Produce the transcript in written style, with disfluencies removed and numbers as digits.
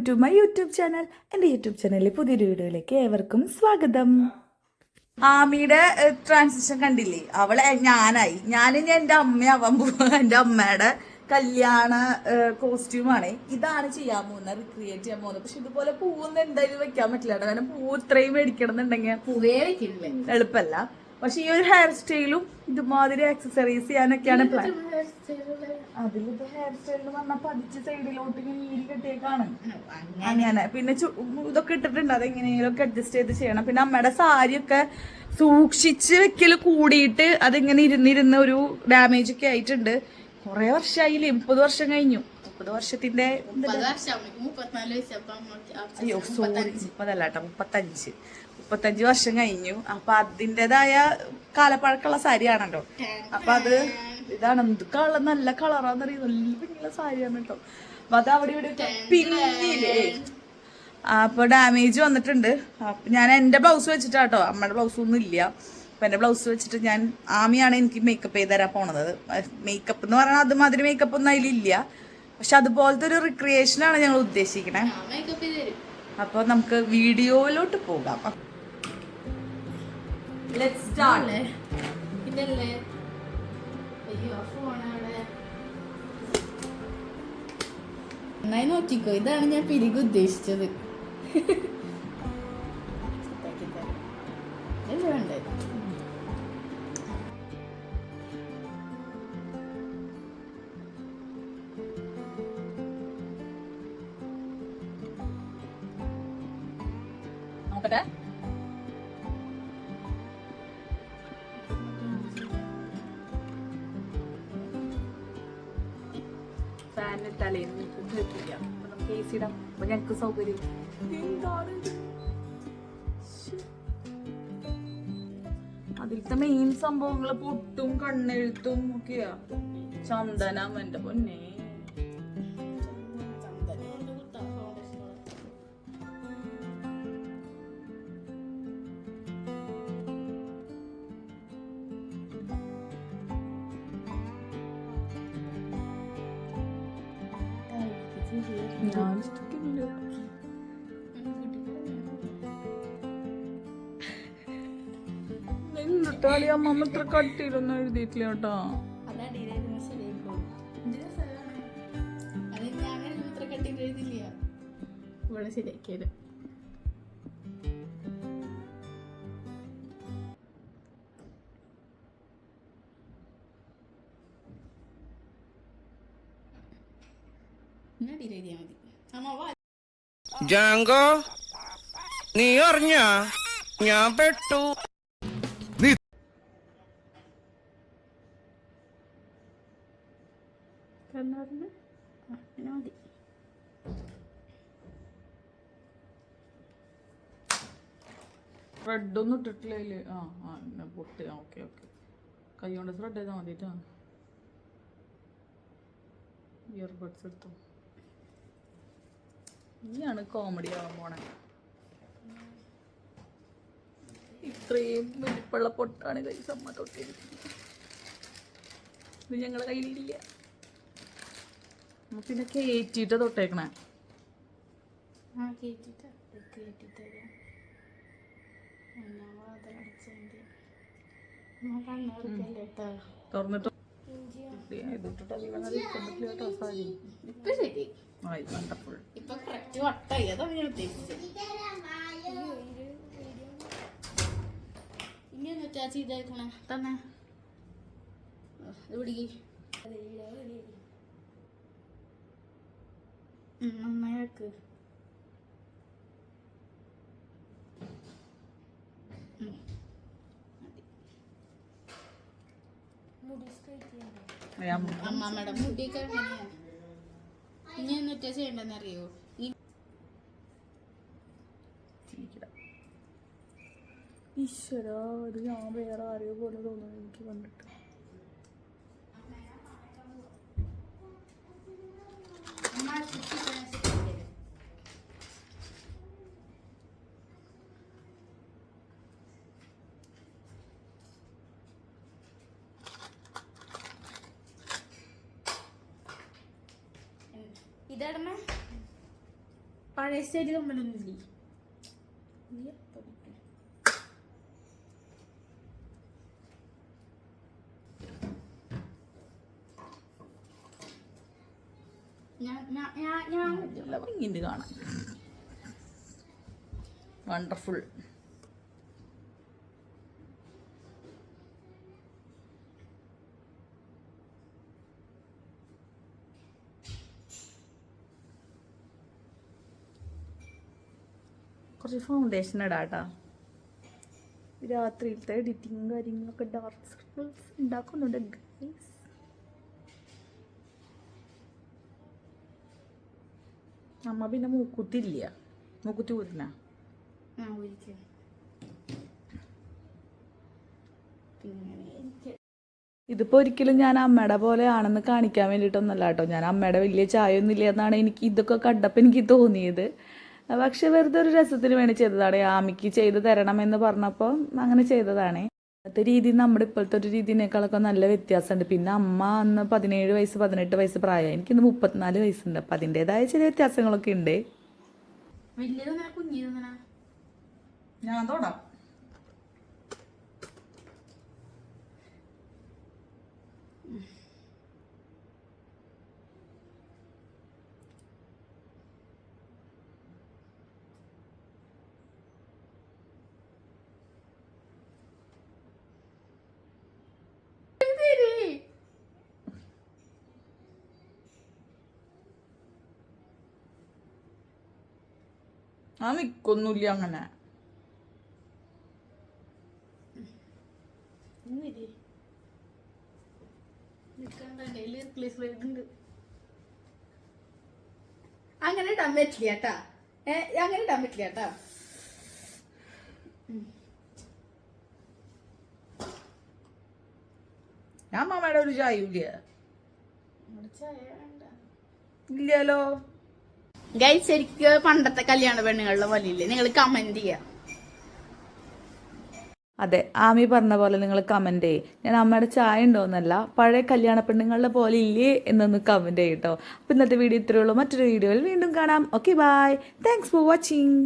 To my YouTube channel. എൻ്റെ YouTube ചാനലിലെ പുതിയൊരു വീഡിയോയിലേക്ക് ഏവർക്കും സ്വാഗതം. ആമിയുടെ ട്രാൻസിഷൻ കണ്ടില്ലേ? അവളെ ഞാനിനി എൻ്റെ അമ്മയാവാൻ പോവാ. എൻ്റെ അമ്മയുടെ കല്യാണ കോസ്റ്റ്യൂമാണ്. ഇതാണ് ചെയ്യാൻ പോകുന്നത്, റിക്രിയേറ്റ് ചെയ്യാൻ പോകുന്നത്. പക്ഷെ ഇതുപോലെ പൂവൊന്നും എന്തായാലും വെക്കാൻ പറ്റില്ല, കാരണം പൂവ് ഇത്രയും മേടിക്കണം എന്നുണ്ടെങ്കിൽ പൂവേ വെക്കില്ല, എളുപ്പമല്ല. പക്ഷെ ഈ ഒരു ഹെയർ സ്റ്റൈലും ഇതുമാതിരി ആക്സസറീസ് ചെയ്യാനൊക്കെയാണ് പ്ലാൻ. അതിലിപ്പോ ഹെയർ സ്റ്റൈൽ പറഞ്ഞാൽ പതിച്ച് സൈഡിലോട്ട് ഇങ്ങനെ ഈരി കെട്ടിയേക്കാണ്. അങ്ങനെ പിന്നെ ഇതൊക്കെ ഇട്ടിട്ടുണ്ട്, അതെങ്ങനെയെങ്കിലും ഒക്കെ അഡ്ജസ്റ്റ് ചെയ്ത് ചെയ്യണം. പിന്നെ അമ്മയുടെ സാരിയൊക്കെ സൂക്ഷിച്ച് വെക്കല് കൂടിയിട്ട് അതിങ്ങനെ ഇരുന്നിരുന്ന് ഒരു ഡാമേജ് ഒക്കെ ആയിട്ടുണ്ട്. കുറെ വർഷമായില്ലേ, 30 വർഷം കഴിഞ്ഞു. 30 വർഷത്തിന്റെ അയ്യോ സോറി, 30 അല്ല കേട്ടോ, 35 വർഷം കഴിഞ്ഞു. അപ്പൊ അതിൻ്റെതായ കാലപ്പഴക്കമുള്ള സാരിയാണല്ലോ. അപ്പൊ അത് ഇതാണ് എന്ത് കളർ, നല്ല കളറാന്നറിയ, നല്ല ഭംഗിയുള്ള സാരിയാണ് കേട്ടോ. അപ്പൊ അത് അവിടെ ഇവിടെ പിന്നില്ലേ, അപ്പൊ ഡാമേജ് വന്നിട്ടുണ്ട്. അപ്പൊ ഞാൻ എന്റെ ബ്ലൗസ് വെച്ചിട്ടാട്ടോ, അമ്മയുടെ ബ്ലൗസ് ഒന്നും ഇല്ല. അപ്പൊ എന്റെ ബ്ലൗസ് വെച്ചിട്ട് ഞാൻ ആമിയാണ് എനിക്ക് മേക്കപ്പ് ചെയ്ത് തരാൻ പോണത്. മേക്കപ്പ് എന്ന് പറഞ്ഞാൽ അതുമാതിരി മേക്കപ്പ് ഒന്നും അതിലില്ല, പക്ഷെ അതുപോലത്തെ ഒരു റിക്രിയേഷൻ ആണ് ഞങ്ങൾ ഉദ്ദേശിക്കണേ. അപ്പൊ നമുക്ക് വീഡിയോയിലോട്ട് പോകാം. Let's start. നന്നായി നോക്കിക്കോ, ഇതാണ് ഞാൻ പിരികു ഉദ്ദേശിച്ചത്. വേണ്ടേ നോക്കട്ടെ. ഫാനിന് തലേന്ന് വെക്കാം. അപ്പൊ നമുക്ക് AC ഇടാം. അപ്പൊ ഞങ്ങൾക്ക് സൗകര്യം. അതിലത്തെ മെയിൻ സംഭവങ്ങള് പൊട്ടും കണ്ണെഴുത്തും ഒക്കെയാ. ചന്ദനം എന്റെ പൊന്നെ. എന്നിട്ടാളി അമ്മ ഇത്ര കട്ടിയിലൊന്നും എഴുതിയിട്ടില്ല കേട്ടോ. ഇവിടെ ശരിയാക്കിയത്. ജാങ്കോ, നീ അറിഞ്ഞ ഞാൻ പെട്ടു. ത്രെഡൊന്നും ഇട്ടിട്ടില്ലേ? പൊട്ടി. ഓക്കെ ഓക്കെ, കൈ കൊണ്ട് ത്രെഡ് ചെയ്താൽ മതിട്ടാ. ഇയർബഡ്സ് എടുത്തു. ഇനിയാണ് കോമഡി ആവാൻ പോണേ. ഇത്രയും വലിപ്പുള്ള പൊട്ടാണ് കൈ സമ്മ തൊട്ടിരിക്കുന്നത്. ഇത് ഞങ്ങളുടെ കയ്യിലില്ല. പിന്നെ കേറ്റിട്ട് തൊട്ടേക്കണേ. തുറന്നിട്ട് വണ്ടർഫുൾ. ഇപ്പൊ കറക്റ്റ് വട്ടായി, അതാണ് ഞാൻ ഉദ്ദേശിച്ചത്. ഇനി എന്നിട്ടാ ചെയ്തേക്കണേ തന്നെ നന്നായാക്ക്. അമ്മമ്മയുടെ മുടിയൊക്കെ എങ്ങനെയാ? ഇനി എന്നിട്ടാ ചെയ്യണ്ടെന്ന് അറിയോ? ഈശ്വരാ, ഇത് ഞാൻ വേറെ ആരെയോ പോലെ തോന്നുന്നു എനിക്ക് കണ്ടിട്ട്. ഇതടമ പഴയ സ്റ്റൈല് കമ്മലൊന്നും ഇല്ലേ? ഞാൻ നല്ല ഭംഗിയുണ്ട് കാണാൻ. വണ്ടർഫുൾ. കുറച്ച് ഫൗണ്ടേഷൻ ഇടാട്ടാ. രാത്രിയിലത്തെ എഡിറ്റിങ് കാര്യങ്ങളൊക്കെ ഡാർക്ക് സർക്കിൾസ് ഉണ്ടാക്കുന്നുണ്ട് ഗൈസ്. അമ്മ പിന്നെ മൂക്കുത്തി ഇല്ല, മൂക്കുത്തി ഊരിന. ഇതിപ്പോ ഒരിക്കലും ഞാൻ അമ്മയുടെ പോലെ ആണെന്ന് കാണിക്കാൻ വേണ്ടിയിട്ടൊന്നല്ല കേട്ടോ. ഞാൻ അമ്മയുടെ വലിയ ചായയൊന്നും ഇല്ല എന്നാണ് എനിക്ക് ഇതൊക്കെ കണ്ടപ്പോൾ എനിക്ക് തോന്നിയത്. പക്ഷെ വെറുതെ ഒരു രസത്തിന് വേണ്ടി ചെയ്തതാണ്. ആമിക്ക് ചെയ്ത് തരണമെന്ന് പറഞ്ഞപ്പോൾ അങ്ങനെ ചെയ്തതാണ്. ഇന്നത്തെ രീതി നമ്മുടെ ഇപ്പോഴത്തെ ഒരു രീതിനേക്കാളൊക്കെ നല്ല വ്യത്യാസമുണ്ട്. പിന്നെ അമ്മ അന്ന് 17 വയസ്സ് 18 വയസ്സ് പ്രായമായി, എനിക്കിന്ന് 34 വയസ്സുണ്ട്. അപ്പം അതിൻ്റെതായ ചില വ്യത്യാസങ്ങളൊക്കെ ഉണ്ട്. ഞാൻ തൊടാം. ആ നിക്കൊന്നുമില്ല അങ്ങനെ. അങ്ങനെ ഇടാൻ പറ്റില്ല കേട്ടാ. അങ്ങനെ ഇടാൻ പറ്റില്ല കേട്ടാ. ഞാൻ മാമയുടെ ഒരു ചായ ഇല്ലല്ലോ. ഗൈസ്, ശരിക്ക് പണ്ടത്തെ കല്യാണ പെണ്ണുങ്ങളുടെ പോലെ ഇല്ലേ? നിങ്ങൾ കമന്റ് ചെയ്യാം. അതെ, ആമി പറഞ്ഞ പോലെ നിങ്ങൾ കമന്റ് ചെയ്യ്. ഞാൻ അമ്മയുടെ ചായ ഉണ്ടോന്നല്ല, പഴയ കല്യാണ പെണ്ണുങ്ങളുടെ പോലെ ഇല്ലേ എന്നൊന്ന് കമന്റ് ചെയ്യട്ടോ. അപ്പം ഇന്നത്തെ വീഡിയോ ഇത്രയേ ഉള്ളൂ. മറ്റൊരു വീഡിയോയിൽ വീണ്ടും കാണാം. Okay, bye. Thanks for watching.